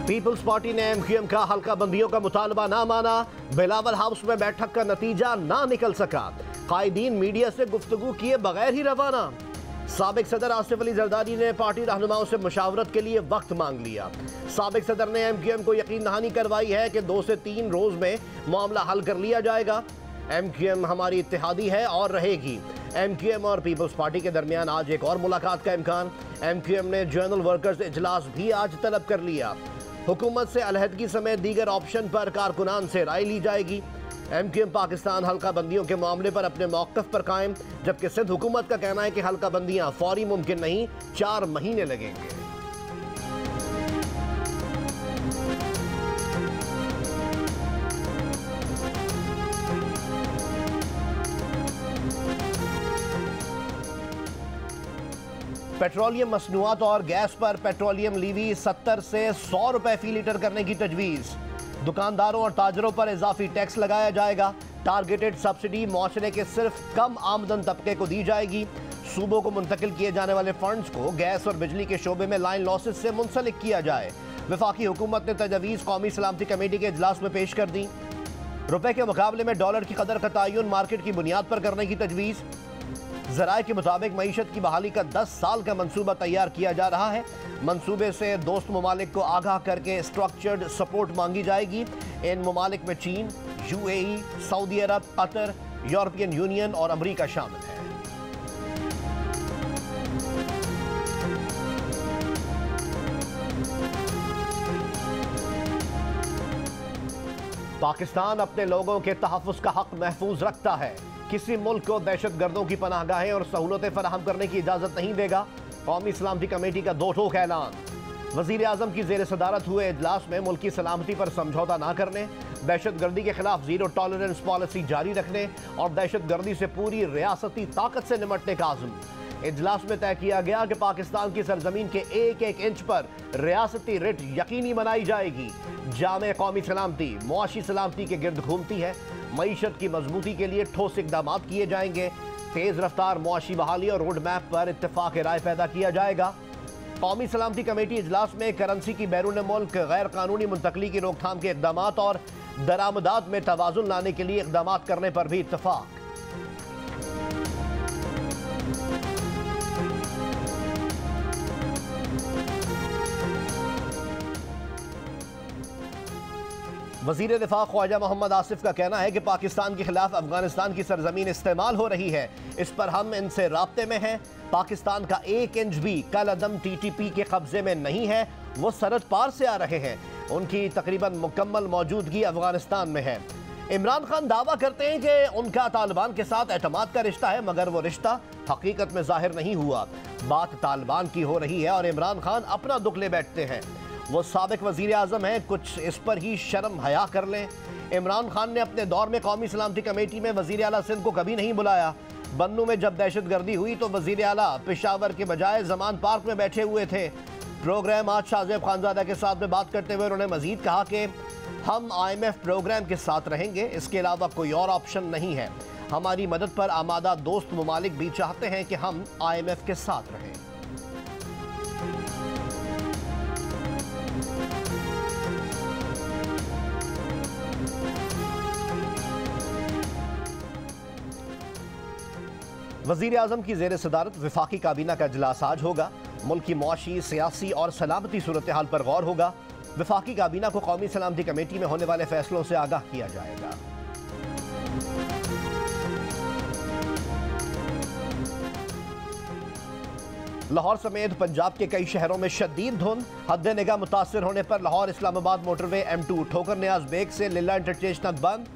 Peoples party ने MQM का हल्का बंदियों का मुतालबा ना माना। बिलावल हाउस में बैठक का नतीजा ना निकल सका। कायदीन मीडिया से गुफ्तगू किए बगैर ही रवाना। साबिक सदर आसिफ अली जरदारी ने पार्टी रहनुमाओं से मुशावरत के लिए वक्त मांग लिया। साबिक सदर ने MQM को यकीन दहानी करवाई है कि 2 से 3 रोज में मामला हल कर लिया जाएगा। MQM हमारी इत्तेहादी है और रहेगी। MQM और पीपल्स पार्टी के दरमियान आज एक और मुलाकात का इम्कान। MQM ने जर्नल वर्कर्स इजलास भी आज तलब कर लिया। हुकूमत से अलहदगी समेत दीगर ऑप्शन पर कारकुनान से राय ली जाएगी। MQM पाकिस्तान हल्का बंदियों के मामले पर अपने मौक़िफ़ पर कायम, जबकि सिंध हुकूमत का कहना है कि हल्का बंदियाँ फौरी मुमकिन नहीं, 4 महीने लगेंगे। पेट्रोलियम मसनूआत और गैस पर पेट्रोलियम लीवी 70 से 100 रुपए फी लीटर करने की तजवीज़। दुकानदारों और ताजरों पर इजाफी टैक्स लगाया जाएगा। टारगेटेड सब्सिडी मुआशरे के सिर्फ कम आमदन तबके को दी जाएगी। सूबों को मुंतकिल किए जाने वाले फंड्स को गैस और बिजली के शोबे में लाइन लॉसेस से मुंसलिक किया जाए। वफाकी हुकूमत ने तजवीज़ कौमी सलामती कमेटी के इजलास में पेश कर दी। रुपए के मुकाबले में डॉलर की कदर का तयन मार्केट की बुनियाद पर करने की तजवीज़। ज़राए के मुताबिक मईशत की बहाली का 10 साल का मंसूबा तैयार किया जा रहा है। मंसूबे से दोस्त ममालिक को आगाह करके स्ट्रक्चर्ड सपोर्ट मांगी जाएगी। इन ममालिक में चीन, UAE, सऊदी अरब, कतर, यूरोपियन यूनियन और अमरीका शामिल है। पाकिस्तान अपने लोगों के तहफ़्फ़ुज़ का हक महफूज रखता है। किसी मुल्क को दहशत गर्दों की पनाहगाहें और सहूलतें फराहम करने की इजाज़त नहीं देगा। कौमी सलामती कमेटी का 2 टोक ऐलान। वज़ीर आज़म की ज़ेर सदारत हुए इजलास में मुल्की सलामती पर समझौता ना करने, दहशत गर्दी के खिलाफ ज़ीरो टॉलरेंस पॉलिसी जारी रखने और दहशत गर्दी से पूरी रियासती ताकत से निमटने का आज़म। इजलास में तय किया गया कि पाकिस्तान की सरजमीन के एक इंच पर रियासती रिट यकीनी बनाई जाएगी। जामे कौमी सलामती मुआशी सलामती के गिर्द घूमती है। मईशत की मजबूती के लिए ठोस इकदाम किए जाएंगे। तेज़ रफ्तार मुआशी बहाली और रोड मैप पर इत्तेफाक राय पैदा किया जाएगा। कौमी सलामती कमेटी इजलास में करेंसी की बैरून मुल्क गैर कानूनी मुंतकली की रोकथाम के इकदाम और दरामदात में तवाज़ुन लाने के लिए इकदाम करने पर भी इत्तफाक। वज़ीर दिफा ख्वाजा मोहम्मद आसिफ का कहना है कि पाकिस्तान के खिलाफ अफगानिस्तान की सरजमीन इस्तेमाल हो रही है। इस पर हम इनसे राब्ते में हैं। पाकिस्तान का 1 इंच भी कलअदम TTP के कब्जे में नहीं है। वो सरहद पार से आ रहे हैं। उनकी तकरीबन मुकम्मल मौजूदगी अफगानिस्तान में है। इमरान खान दावा करते हैं कि उनका तालिबान के साथ एतमाद का रिश्ता है, मगर वो रिश्ता हकीकत में जाहिर नहीं हुआ। बात तालिबान की हो रही है और इमरान खान अपना दुख ले बैठते हैं। वो साबिक वज़ीर आज़म हैं, कुछ इस पर ही शर्म हया कर लें। इमरान खान ने अपने दौर में कौमी सलामती कमेटी में वज़ीर आला सिंध को कभी नहीं बुलाया। बन्नू में जब दहशत गर्दी हुई तो वज़ीर आला पेशावर के बजाय जमान पार्क में बैठे हुए थे। प्रोग्राम आज शाहजेब खानजादा के साथ में बात करते हुए उन्होंने मजीद कहा कि हम IMF प्रोग्राम के साथ रहेंगे, इसके अलावा कोई और ऑप्शन नहीं है। हमारी मदद पर आमादा दोस्त ममालिक भी चाहते हैं कि हम IMF के साथ रहें। वज़ीर आज़म की ज़ेर सदारत वफाकी काबीना का इजलास आज होगा। मुल्क की मुआशी, सियासी और सलामती सूरत हाल पर गौर होगा। वफाकी काबीना को कौमी सलामती कमेटी में होने वाले फैसलों से आगाह किया जाएगा। लाहौर समेत पंजाब के कई शहरों में शदीद धुंध। हद निगाह मुतासर होने पर लाहौर इस्लामाबाद मोटरवे M2 ठोकर नियाज बेग से लिल्ला इंटरचेंज तक बंद।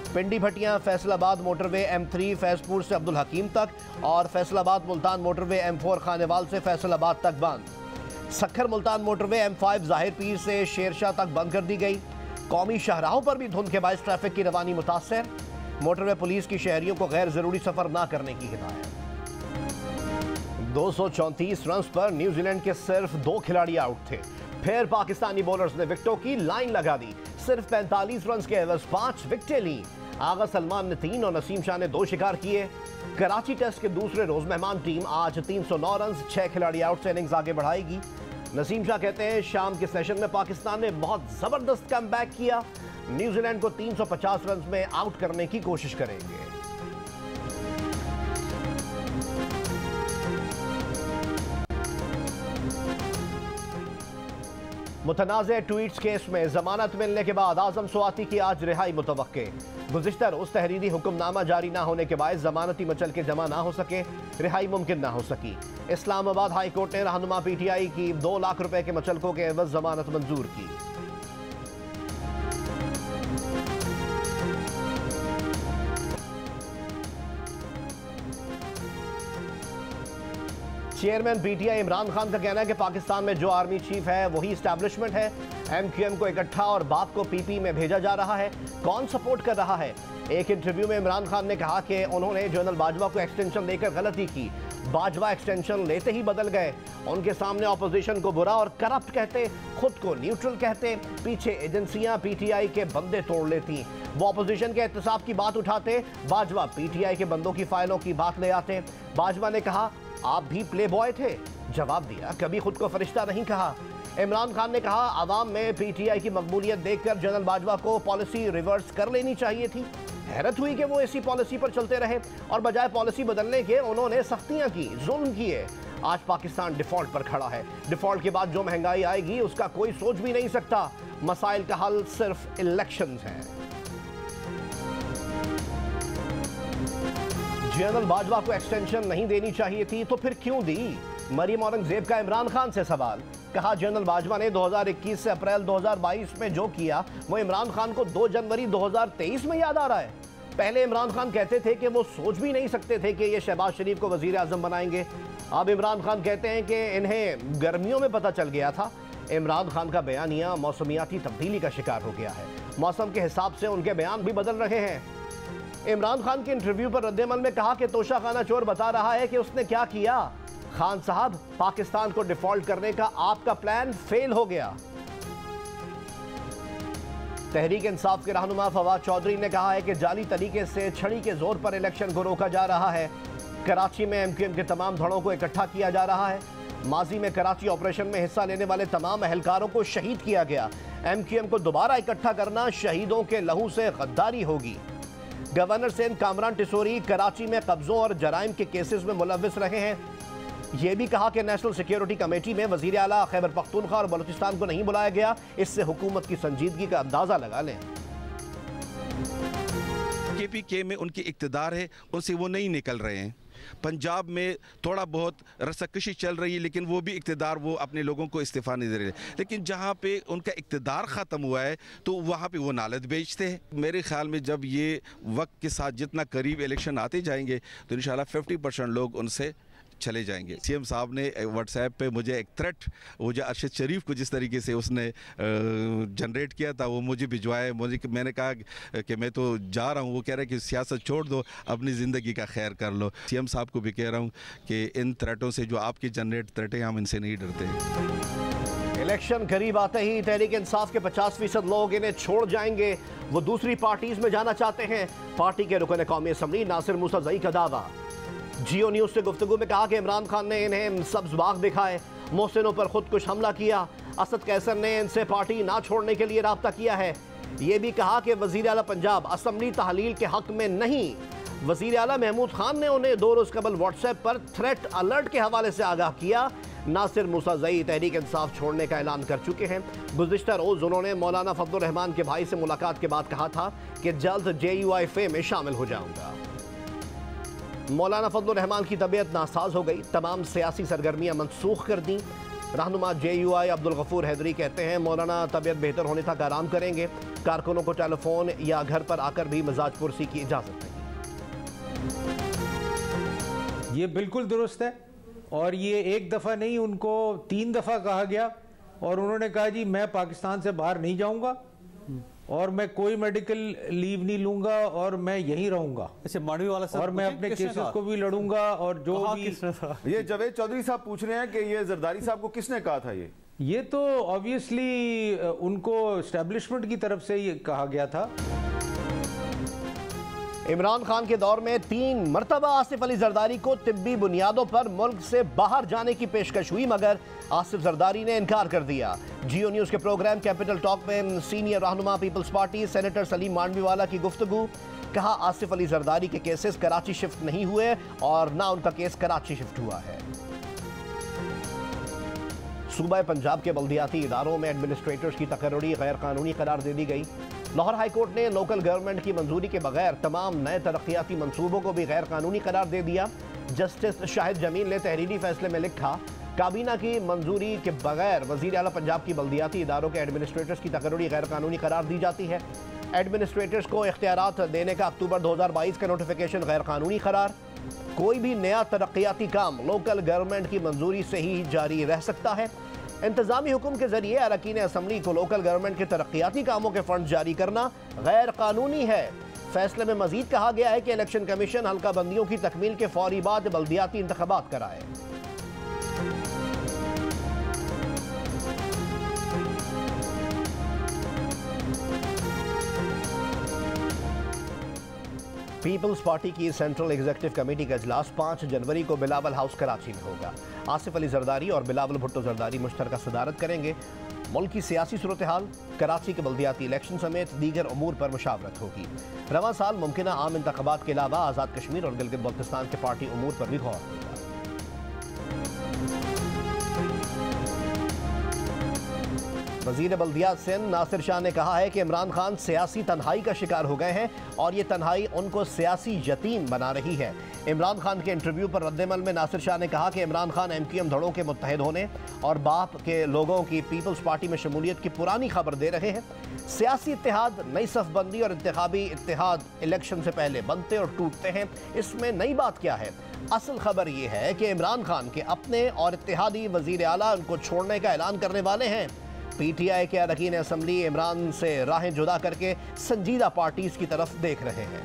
पिंडी भटियां फैसलाबाद मोटरवे M3 फैजपुर से अब्दुल हकीम तक और फैसलाबाद मुल्तान मोटरवे M4 खानेवाल से फैसलाबाद तक बंद। सखर मुल्तान मोटरवे M5 जाहिर पीर से शेरशाह तक बंद कर दी गई। कौमी शाहराहों पर भी धुंध के बायस ट्रैफिक की रवानी मुतासर। मोटरवे पुलिस की शहरियों को गैर जरूरी सफर न करने की हिदायत। 234 रन पर न्यूजीलैंड के सिर्फ 2 खिलाड़ी आउट थे। फिर पाकिस्तानी बॉलर्स ने विकेटों की लाइन लगा दी। सिर्फ 45 रन के एवज 5 विकेटें ली। आगा सलमान ने 3 और नसीम शाह ने 2 शिकार किए। कराची टेस्ट के दूसरे रोज मेहमान टीम आज 309 रन 6 खिलाड़ी आउट से इनिंग्स आगे बढ़ाएगी। नसीम शाह कहते हैं शाम के सेशन में पाकिस्तान ने बहुत जबरदस्त कमबैक किया, न्यूजीलैंड को 350 रन में आउट करने की कोशिश करेंगे। मुतनाज़े ट्वीट्स केस में जमानत मिलने के बाद आजम स्वाति की आज रिहाई मुतवक्के। गुज़िश्ता रोज़ तहरीरी हुक्मनामा जारी ना होने के बाद जमानती मचल के जमा ना हो सके, रिहाई मुमकिन ना हो सकी। इस्लामाबाद हाई कोर्ट ने रहनुमा PTI की 2 लाख रुपए के मचलकों के एवज जमानत मंजूर की। चेयरमैन PTI इमरान खान का कहना है कि पाकिस्तान में जो आर्मी चीफ है वही इस्टेब्लिशमेंट है। MQM को इकट्ठा और बाप को PP में भेजा जा रहा है। कौन सपोर्ट कर रहा है? एक इंटरव्यू में इमरान खान ने कहा कि उन्होंने जनरल बाजवा को एक्सटेंशन देकर गलती की। बाजवा एक्सटेंशन लेते ही बदल गए। उनके सामने ऑपोजिशन को बुरा और करप्ट कहते, खुद को न्यूट्रल कहते, पीछे एजेंसियां PTI के बंदे तोड़ लेती। वो ऑपोजिशन के एहतसाब की बात उठाते, बाजवा PTI के बंदों की फाइलों की बात ले आते। बाजवा ने कहा आप भी प्ले बॉय थे, जवाब दिया कभी खुद को फरिश्ता नहीं कहा। इमरान खान ने कहा आवाम में PTI की मकबूलियत देखकर जनरल बाजवा को पॉलिसी रिवर्स कर लेनी चाहिए थी। हैरत हुई कि वो इसी पॉलिसी पर चलते रहे और बजाय पॉलिसी बदलने के उन्होंने सख्तियां की, जुल्म किए। आज पाकिस्तान डिफॉल्ट पर खड़ा है। डिफॉल्ट के बाद जो महंगाई आएगी उसका कोई सोच भी नहीं सकता। मसाइल का हल सिर्फ इलेक्शंस हैं। जनरल बाजवा को एक्सटेंशन नहीं देनी चाहिए थी तो फिर क्यों दी? मरीम औरंगजेब का इमरान खान से सवाल। कहा जनरल बाजवा ने 2021 से अप्रैल 2022 में जो किया वो इमरान खान को 2 जनवरी 2023 में याद आ रहा है। पहले इमरान खान कहते थे कि वो सोच भी नहीं सकते थे कि ये शहबाज शरीफ को वजीर आजम बनाएंगे। अब इमरान खान कहते हैं कि इन्हें गर्मियों में पता चल गया था। इमरान खान का बयानिया मौसमियाती तब्दीली का शिकार हो गया है। मौसम के हिसाब से उनके बयान भी बदल रहे हैं। इमरान खान के इंटरव्यू पर रद्देमल में कहा कि तोशाखाना चोर बता रहा है कि उसने क्या किया। खान साहब, पाकिस्तान को डिफॉल्ट करने का आपका प्लान फेल हो गया। तहरीक इंसाफ के रहनुमा फवाद चौधरी ने कहा है कि जाली तरीके से छड़ी के जोर पर इलेक्शन को रोका जा रहा है। कराची में MQM के तमाम धड़ों को इकट्ठा किया जा रहा है। माजी में कराची ऑपरेशन में हिस्सा लेने वाले तमाम अहलकारों को शहीद किया गया। MQM को दोबारा इकट्ठा करना शहीदों के लहू से गद्दारी होगी। गवर्नर सिंध कामरान टिसोरी कराची में कब्जों और जराइम के केसेस में मुलव्विस रहे हैं। यह भी कहा कि नेशनल सिक्योरिटी कमेटी में वजीर आला खैबर पख्तूनख्वा और बलूचिस्तान को नहीं बुलाया गया। इससे हुकूमत की संजीदगी का अंदाजा लगा लें। KPK में उनकी इक़्तिदार है, उनसे वो नहीं निकल रहे हैं। पंजाब में थोड़ा बहुत रस्साकशी चल रही है लेकिन वो भी इक़्तिदार वो अपने लोगों को इस्तीफ़ा नहीं दे रहे। लेकिन जहाँ पे उनका इक़्तिदार ख़त्म हुआ है तो वहाँ पे वो नालत बेचते हैं। मेरे ख्याल में जब ये वक्त के साथ जितना करीब इलेक्शन आते जाएंगे तो इंशाल्लाह 50% लोग उनसे चले जाएंगे। CM साहब ने व्हाट्सएप पे मुझे एक थ्रेट, वो जो अरशद शरीफ को जिस तरीके से उसने जनरेट किया था वो मुझे भिजवाया। मैंने कहा कि मैं तो जा रहा हूँ। वो कह रहा है कि सियासत छोड़ दो, अपनी ज़िंदगी का खैर कर लो। CM साहब को भी कह रहा हूँ कि इन थ्रेटों से जो आपकी जनरेट थ्रेट हैं हम इनसे नहीं डरते। इलेक्शन करीब आते ही तहरीक इंसाफ के 50% लोग इन्हें छोड़ जाएंगे। वो दूसरी पार्टीज में जाना चाहते हैं। पार्टी के रुकन कौमी असम्बली नासिर मूसाज़ई का दावा। जियो न्यूज़ से गुफ्तगू में कहा कि इमरान खान ने इन्हें सब्ज बाग दिखाए, मोहसिनों पर खुदकुश हमला किया। असद कैसर ने इनसे पार्टी ना छोड़ने के लिए राब्ता किया है। ये भी कहा कि वज़ीर आला पंजाब असम्बली तहलील के हक में नहीं। वज़ीर आला महमूद खान ने उन्हें 2 रोज़ कबल व्हाट्सएप पर थ्रेट अलर्ट के हवाले से आगाह किया। नासिर मूसाज़ई तहरीक इंसाफ छोड़ने का ऐलान कर चुके हैं। गुज़िश्ता रोज़ उन्होंने मौलाना फजलुर रहमान के भाई से मुलाकात के बाद कहा था कि जल्द JUIFA में शामिल हो जाऊँगा। मौलाना फजलुर रहमान की तबीयत नासाज हो गई, तमाम सियासी सरगर्मियां मनसूख कर दी। रहनुमा JUI अब्दुल गफूर हैदरी कहते हैं मौलाना तबीयत बेहतर होने तक आराम करेंगे। कारकुनों को टेलीफोन या घर पर आकर भी मिजाज पुरसी की इजाज़त नहीं। ये बिल्कुल दुरुस्त है और ये एक दफ़ा नहीं, उनको 3 दफ़ा कहा गया और उन्होंने कहा जी मैं पाकिस्तान से बाहर नहीं जाऊंगा और मैं कोई मेडिकल लीव नहीं लूंगा और मैं यहीं रहूंगा। अच्छा, मांडवी वाला साहब, और मैं अपने केसेस को भी लड़ूंगा और जो भी। ये जावेद चौधरी साहब पूछ रहे हैं कि ये जरदारी साहब को किसने कहा था? ये तो ऑब्वियसली उनको एस्टेब्लिशमेंट की तरफ से ये कहा गया था। इमरान खान के दौर में 3 मरतबा आसिफ अली जरदारी को तिब्बी बुनियादों पर मुल्क से बाहर जाने की पेशकश हुई, मगर आसिफ जरदारी ने इनकार कर दिया। जियो न्यूज़ के प्रोग्राम कैपिटल टॉक में सीनियर रहनुमा पीपल्स पार्टी सेनेटर सलीम मांडवीवाला की गुफ्तगू। कहा, आसिफ अली जरदारी के केसेस कराची शिफ्ट नहीं हुए और ना उनका केस कराची शिफ्ट हुआ है। सूबा पंजाब के बल्दियाती इदारों में एडमिनिस्ट्रेटर्स की तकर्री गैर कानूनी करार दे दी गई। लाहौर हाईकोर्ट ने लोकल गवर्नमेंट की मंजूरी के बगैर तमाम नए तरक्याती मंसूबों को भी गैर कानूनी करार दे दिया। जस्टिस शाहिद जमील ने तहरीरी फैसले में लिखा, काबीना की मंजूरी के बगैर वजीर आला पंजाब की बल्दियाती इदारों के एडमिनिस्ट्रेटर्स की तकर्री गैर कानूनी करार दी जाती है। एडमिनिस्ट्रेटर्स को इख्तियारात देने का अक्टूबर 2022 का नोटिफिकेशन गैर कानूनी करार। कोई भी नया तरक्याती काम लोकल गवर्नमेंट की मंजूरी से ही जारी रह सकता है। इंतजामी हुक्म के जरिए अरकान असम्बली को लोकल गवर्नमेंट के तरक्याती कामों के फंड जारी करना गैर कानूनी है। फैसले में मजीद कहा गया है कि इलेक्शन कमीशन हल्का बंदियों की तकमील के फौरी बाद बल्दियाती इंतखाबात कराए। पीपल्स पार्टी की सेंट्रल एग्जीक्यूटिव कमेटी का इजलास 5 जनवरी को बिलावल हाउस कराची में होगा। आसिफ अली जरदारी और बिलावल भुट्टो जरदारी मुश्तरका सदारत करेंगे। मुल्क की सियासी सूरत हाल, कराची के बल्दियाती इलेक्शन समेत दीगर अमूर पर मुशावरत होगी। रवां साल मुमकिन आम इंतखाबात के अलावा आज़ाद कश्मीर और गिलगित बल्तिस्तान के पार्टी अमूर पर भी गौर होगा। वजीर बल्दियात सिंध नासिर शाह ने कहा है कि इमरान खान सियासी तन्हाई का शिकार हो गए हैं और ये तन्हाई उनको सियासी यतीम बना रही है। इमरान खान के इंटरव्यू पर रद्दमल में नासिर शाह ने कहा कि इमरान खान MQM धड़ों के मुत्तहिद होने और बाप के लोगों की पीपल्स पार्टी में शमूलियत की पुरानी खबर दे रहे हैं। सियासी इत्तेहाद, नई सफबंदी और इंतखाबी इत्तेहाद इलेक्शन से पहले बनते और टूटते हैं, इसमें नई बात क्या है? असल खबर यह है कि इमरान खान के अपने और इत्तेहादी वजीर आला उनको छोड़ने का ऐलान करने वाले हैं। PTI के अरकान असम्बली इमरान से राहें जुदा करके संजीदा पार्टीज की तरफ देख रहे हैं।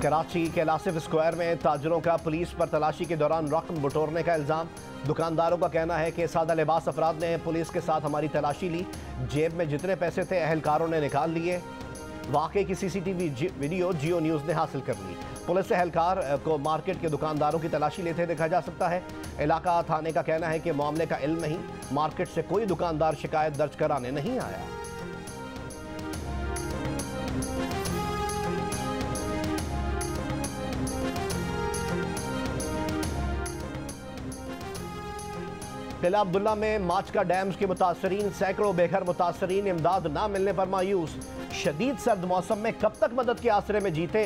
कराची के लासिफ स्क्वायर में ताजरों का पुलिस पर तलाशी के दौरान रकम बटोरने का इल्जाम। दुकानदारों का कहना है कि सादा लिबास अफराद ने पुलिस के साथ हमारी तलाशी ली, जेब में जितने पैसे थे अहलकारों ने निकाल लिए। वाकई की CCTV वीडियो जियो न्यूज़ ने हासिल कर ली। पुलिस एहलकार को मार्केट के दुकानदारों की तलाशी लेते देखा जा सकता है। इलाका थाने का कहना है कि मामले का इल्म नहीं, मार्केट से कोई दुकानदार शिकायत दर्ज कराने नहीं आया। किला अब्दुल्ला में माचका डैम्स के मुतासरीन, सैकड़ों बेघर मुतासरीन इमदाद ना मिलने पर मायूस। शदीद सर्द मौसम में कब तक मदद के आसरे में जीते?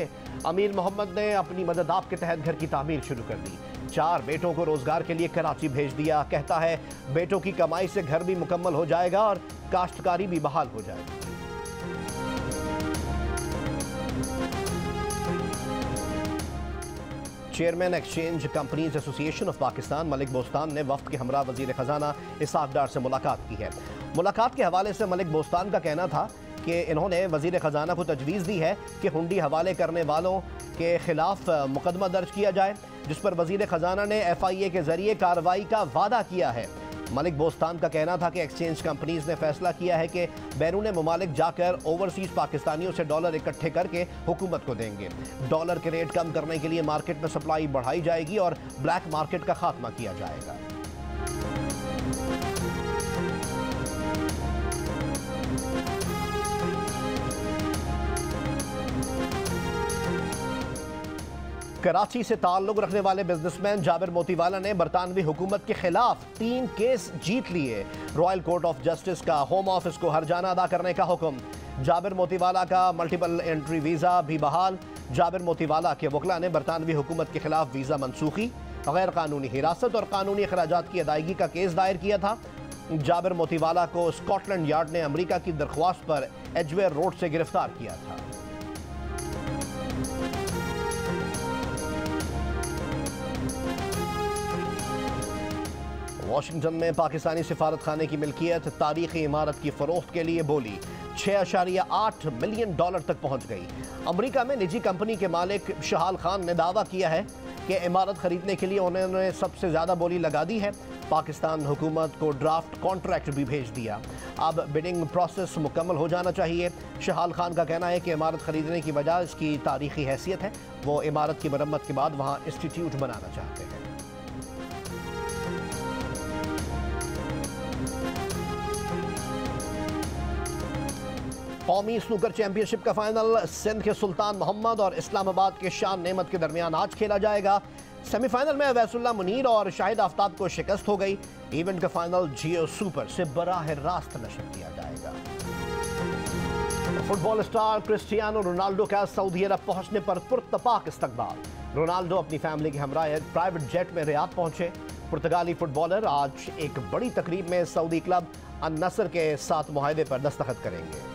अमीर मोहम्मद ने अपनी मदद आप के तहत घर की तामीर शुरू कर दी। 4 बेटों को रोजगार के लिए कराची भेज दिया। कहता है बेटों की कमाई से घर भी मुकम्मल हो जाएगा और काश्तकारी भी बहाल हो जाएगी। Chairman exchange companies association of Pakistan Malik Bostan ने वफ्द के हमरा वजीर खजाना इसाक डार से मुलाकात की है। मुलाकात के हवाले से मलिक बोस्तान का कहना था कि इन्होंने वजीर खजाना को तजवीज़ दी है कि हुंडी हवाले करने वालों के खिलाफ मुकदमा दर्ज किया जाए, जिस पर वजीर खजाना ने FIA के जरिए कार्रवाई का वादा किया है। मलिक बोस्तान का कहना था कि एक्सचेंज कंपनीज ने फैसला किया है कि बैरून ममालिक जाकर ओवरसीज पाकिस्तानियों से डॉलर इकट्ठे करके हुकूमत को देंगे। डॉलर के रेट कम करने के लिए मार्केट में सप्लाई बढ़ाई जाएगी और ब्लैक मार्केट का खात्मा किया जाएगा। कराची से ताल्लुक रखने वाले बिजनेसमैन जाबिर मोतीवाला ने बरतानवी हुकूमत के खिलाफ 3 केस जीत लिए। रॉयल कोर्ट ऑफ जस्टिस का होम ऑफिस को हर्जाना अदा करने का हुक्म। जाबिर मोतीवाला का मल्टीपल एंट्री वीज़ा भी बहाल। जाबिर मोतीवाला के वकला ने बरतानवी हुकूमत के खिलाफ वीज़ा मनसूखी, गैर कानूनी हिरासत और कानूनी अखराजात की अदायगी का केस दायर किया था। जाबिर मोतीवाला को स्कॉटलैंड यार्ड ने अमरीका की दरख्वास्त पर एजवेयर रोड से गिरफ्तार किया था। वाशिंगटन में पाकिस्तानी सिफारत खाने की मिल्कियत तारीखी इमारत की फरोख्त के लिए बोली 6.8 मिलियन डॉलर तक पहुंच गई। अमेरिका में निजी कंपनी के मालिक शहाल खान ने दावा किया है कि इमारत खरीदने के लिए उन्होंने सबसे ज़्यादा बोली लगा दी है। पाकिस्तान हुकूमत को ड्राफ्ट कॉन्ट्रैक्ट भी भेज दिया। अब बिडिंग प्रोसेस मुकम्मल हो जाना चाहिए। शहाल खान का कहना है कि इमारत खरीदने की वजह इसकी तारीखी हैसियत है। वो इमारत की मरम्मत के बाद वहाँ इंस्टीट्यूट बनाना चाहते हैं। कौमी स्नूकर चैंपियनशिप का फाइनल सिंध के सुल्तान मोहम्मद और इस्लामाबाद के शान नेमत के दरमियान आज खेला जाएगा। सेमीफाइनल में अवैसुल्लाह मुनीर और शाहिद आफ्ताब को शिकस्त हो गई। इवेंट का फाइनल जियो सुपर से बराह रास्त नशर किया जाएगा। फुटबॉल स्टार क्रिस्टियानो रोनाल्डो का सऊदी अरब पहुंचने पर पुरतपाक इस्तकबाल। रोनाल्डो अपनी फैमिली के हमरा प्राइवेट जेट में रियाद पहुंचे। पुर्तगाली फुटबॉलर आज एक बड़ी तकरीब में सऊदी क्लब अन नसर के साथ मुआहदे पर दस्तखत करेंगे।